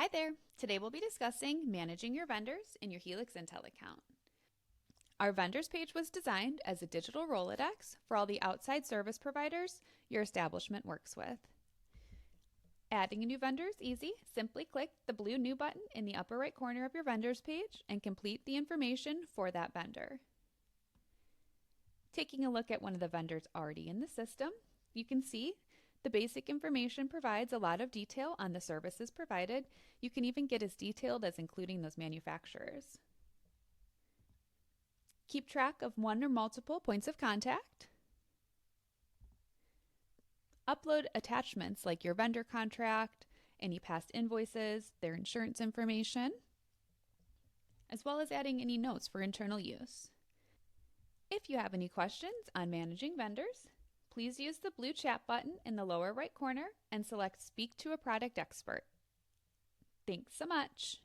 Hi there. Today we'll be discussing managing your vendors in your HelixIntel account. Our vendors page was designed as a digital Rolodex for all the outside service providers your establishment works with. Adding a new vendor is easy. Simply click the blue New button in the upper right corner of your vendors page and complete the information for that vendor. Taking a look at one of the vendors already in the system, you can see the basic information provides a lot of detail on the services provided. You can even get as detailed as including those manufacturers. Keep track of one or multiple points of contact. Upload attachments like your vendor contract, any past invoices, their insurance information, as well as adding any notes for internal use. If you have any questions on managing vendors, please use the blue chat button in the lower right corner and select Speak to a Product Expert. Thanks so much.